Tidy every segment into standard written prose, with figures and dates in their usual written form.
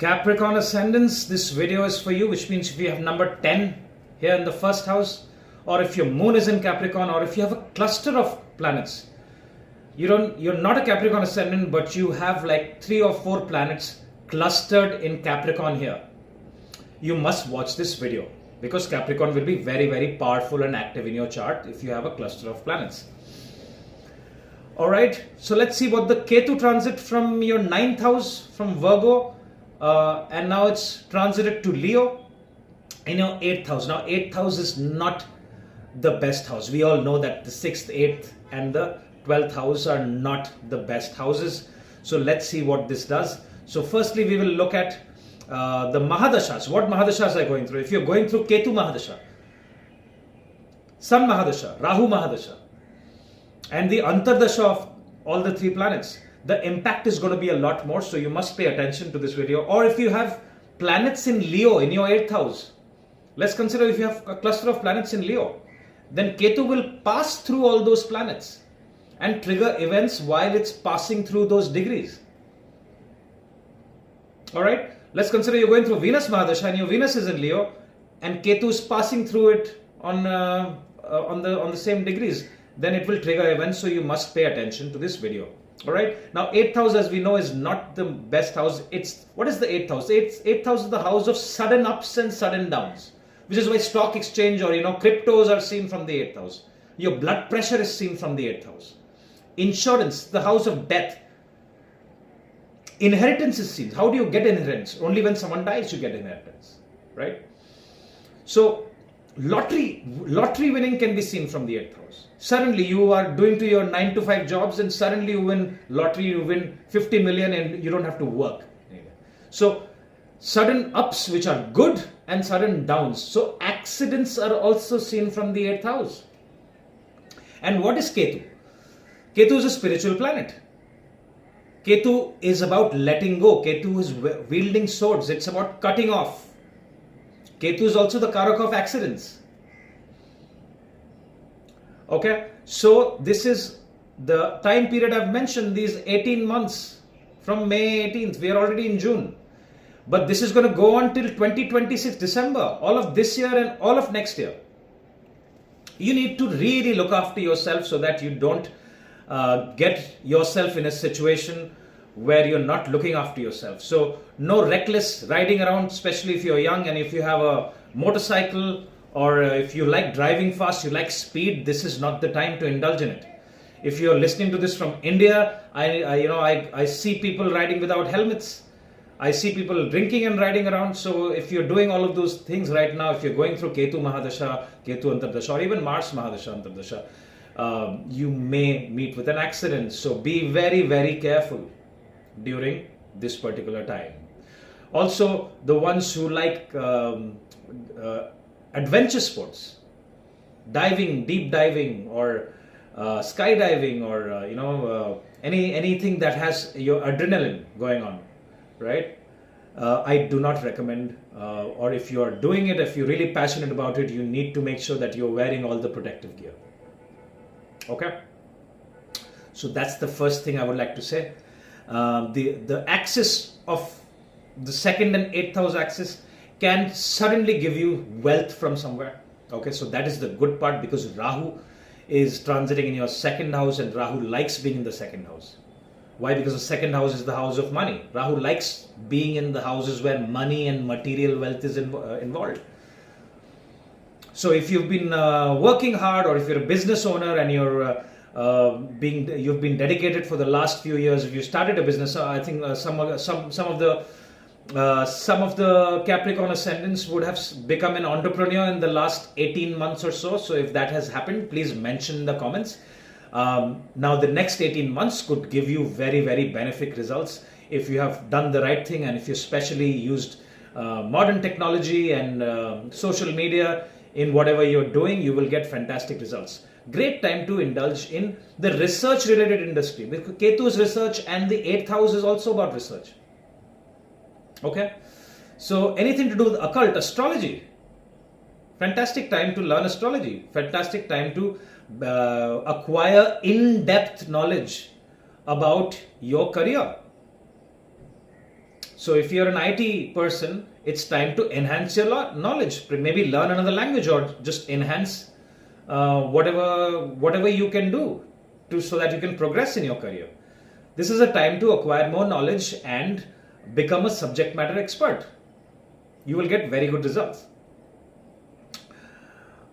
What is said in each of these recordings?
Capricorn Ascendants, this video is for you, which means if you have number 10 here in the first house, or if your moon is in Capricorn, or if you have a cluster of planets. You're not a Capricorn Ascendant, but you have like 3 or 4 planets clustered in Capricorn here. You must watch this video because Capricorn will be very, very powerful and active in your chart if you have a cluster of planets. Alright, so let's see what the Ketu transit from your 9th house, from Virgo, and now it's transited to Leo in your 8th house. Now 8th house is not the best house. We all know that the 6th, 8th and the 12th house are not the best houses. So let's see what this does. So firstly we will look at the Mahadashas. What Mahadashas are going through? If you're going through Ketu Mahadasha, Sun Mahadasha, Rahu Mahadasha, and the Antardasha of all the 3 planets, the impact is going to be a lot more. So you must pay attention to this video. Or if you have planets in Leo in your 8th house, let's consider if you have a cluster of planets in Leo, then Ketu will pass through all those planets and trigger events while it's passing through those degrees. Alright, let's consider you're going through Venus Mahadasha and your Venus is in Leo and Ketu is passing through it on the same degrees. Then it will trigger events, so you must pay attention to this video. Alright, now 8th house, as we know, is not the best house. What is the 8th house? 8th house is the house of sudden ups and sudden downs, which is why stock exchange or cryptos are seen from the 8th house. Your blood pressure is seen from the 8th house. Insurance, the house of death. Inheritance is seen. How do you get inheritance? Only when someone dies you get inheritance, right? So lottery winning can be seen from the 8th house. Suddenly you are doing to your 9 to 5 jobs and suddenly you win lottery, you win 50 million and you don't have to work. So sudden ups which are good and sudden downs. So accidents are also seen from the 8th house. And what is Ketu? Ketu is a spiritual planet. Ketu is about letting go. Ketu is wielding swords. It's about cutting off. Ketu is also the Karak of accidents. Okay, so this is the time period I've mentioned, these 18 months from May 18th. We are already in June. But this is going to go on till 2026 December, all of this year and all of next year. You need to really look after yourself so that you don't get yourself in a situation where you're not looking after yourself. So no reckless riding around, especially if you're young and if you have a motorcycle or if you like driving fast, you like speed, this is not the time to indulge in it. If you're listening to this from India, I see people riding without helmets. I see people drinking and riding around. So if you're doing all of those things right now, if you're going through Ketu Mahadasha, Ketu Antardasha, or even Mars Mahadasha Antardasha, you may meet with an accident. So be very, very careful during this particular time. Also, the ones who like adventure sports, diving, deep diving, or skydiving, or anything that has your adrenaline going on, right? I do not recommend, or if you are doing it, if you're really passionate about it, you need to make sure that you're wearing all the protective gear. Okay? So that's the first thing I would like to say. The axis of the 2nd and 8th house axis can suddenly give you wealth from somewhere. Okay, so that is the good part because Rahu is transiting in your 2nd house and Rahu likes being in the 2nd house. Why? Because the 2nd house is the house of money. Rahu likes being in the houses where money and material wealth is involved. So if you've been working hard, or if you're a business owner and you've been dedicated for the last few years, if you started a business, I think some of the Capricorn Ascendants would have become an entrepreneur in the last 18 months or so. So if that has happened, please mention in the comments. Now the next 18 months could give you very, very benefic results if you have done the right thing and if you especially used modern technology and social media in whatever you're doing, you will get fantastic results. Great time to indulge in the research related industry because Ketu is research and the 8th house is also about research. Okay, so anything to do with occult, astrology, fantastic time to learn astrology, fantastic time to acquire in-depth knowledge about your career. So if you're an IT person, it's time to enhance your knowledge. Maybe learn another language or just enhance whatever you can do so that you can progress in your career. This is a time to acquire more knowledge and become a subject matter expert. You will get very good results.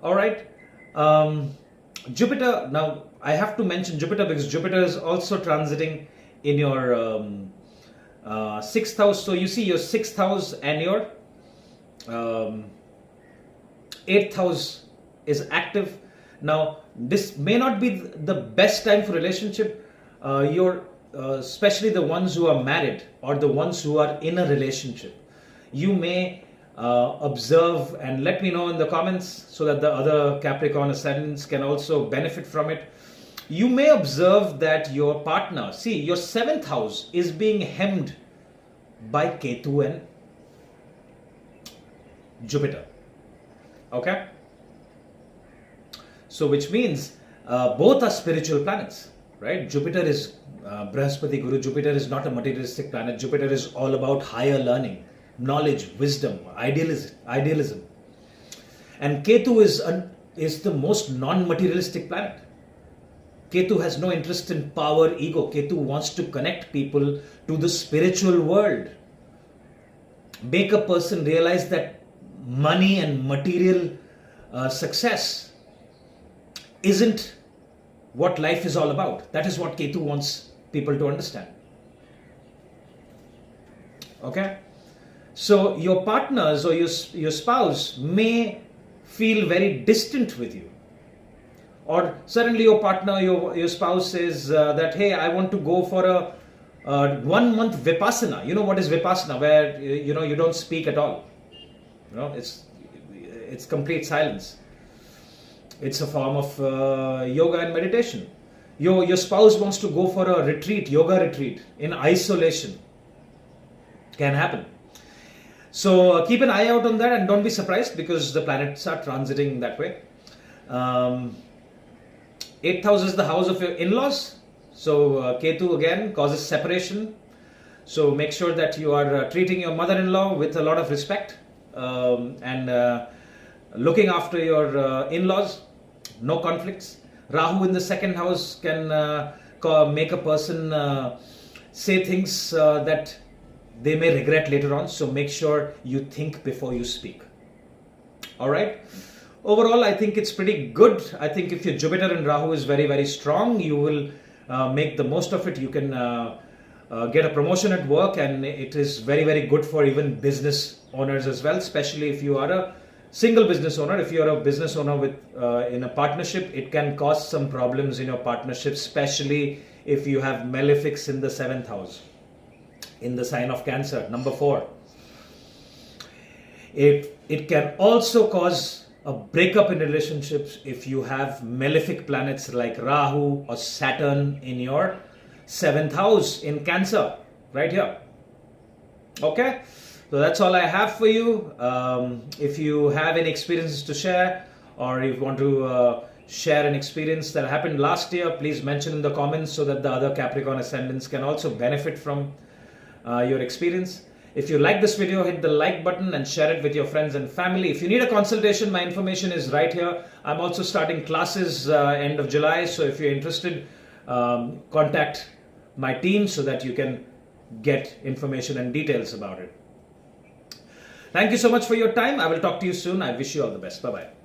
All right. Jupiter, now I have to mention Jupiter because Jupiter is also transiting in your 6th house. So you see your 6th house and your 8th house is active. Now this may not be the best time for relationship. Especially the ones who are married or the ones who are in a relationship. You may observe and let me know in the comments so that the other Capricorn ascendants can also benefit from it. You may observe that your partner, see, your 7th house is being hemmed by Ketu and Jupiter. Okay? So which means both are spiritual planets, right? Jupiter is Brahaspati Guru. Jupiter is not a materialistic planet. Jupiter is all about higher learning, knowledge, wisdom, idealism. And Ketu is the most non-materialistic planet. Ketu has no interest in power, ego. Ketu wants to connect people to the spiritual world. Make a person realize that money and material success isn't what life is all about. That is what Ketu wants people to understand. Okay? So your partners or your spouse may feel very distant with you. Or suddenly your partner, your spouse says that, hey, I want to go for a 1 month Vipassana. You know what is Vipassana? Where you don't speak at all. It's complete silence. It's a form of yoga and meditation. Your spouse wants to go for a retreat, yoga retreat in isolation. Can happen. So keep an eye out on that and don't be surprised because the planets are transiting that way. 8th house is the house of your in-laws. So Ketu again causes separation. So make sure that you are treating your mother-in-law with a lot of respect and looking after your in-laws. No conflicts. Rahu in the 2nd house can make a person say things that they may regret later on. So make sure you think before you speak. All right. Overall, I think it's pretty good. I think if your Jupiter and Rahu is very, very strong, you will make the most of it. You can get a promotion at work, and it is very, very good for even business owners as well, especially if you are a single business owner. If you are a business owner with in a partnership, it can cause some problems in your partnership, especially if you have malefics in the 7th house, in the sign of Cancer, number 4. It can also cause a breakup in relationships if you have malefic planets like Rahu or Saturn in your 7th house in Cancer, right here. Okay, so that's all I have for you. If you have any experiences to share, or if you want to share an experience that happened last year, please mention in the comments so that the other Capricorn ascendants can also benefit from your experience. If you like this video, hit the like button and share it with your friends and family. If you need a consultation, my information is right here. I'm also starting classes end of July. So if you're interested, contact my team so that you can get information and details about it. Thank you so much for your time. I will talk to you soon. I wish you all the best. Bye-bye.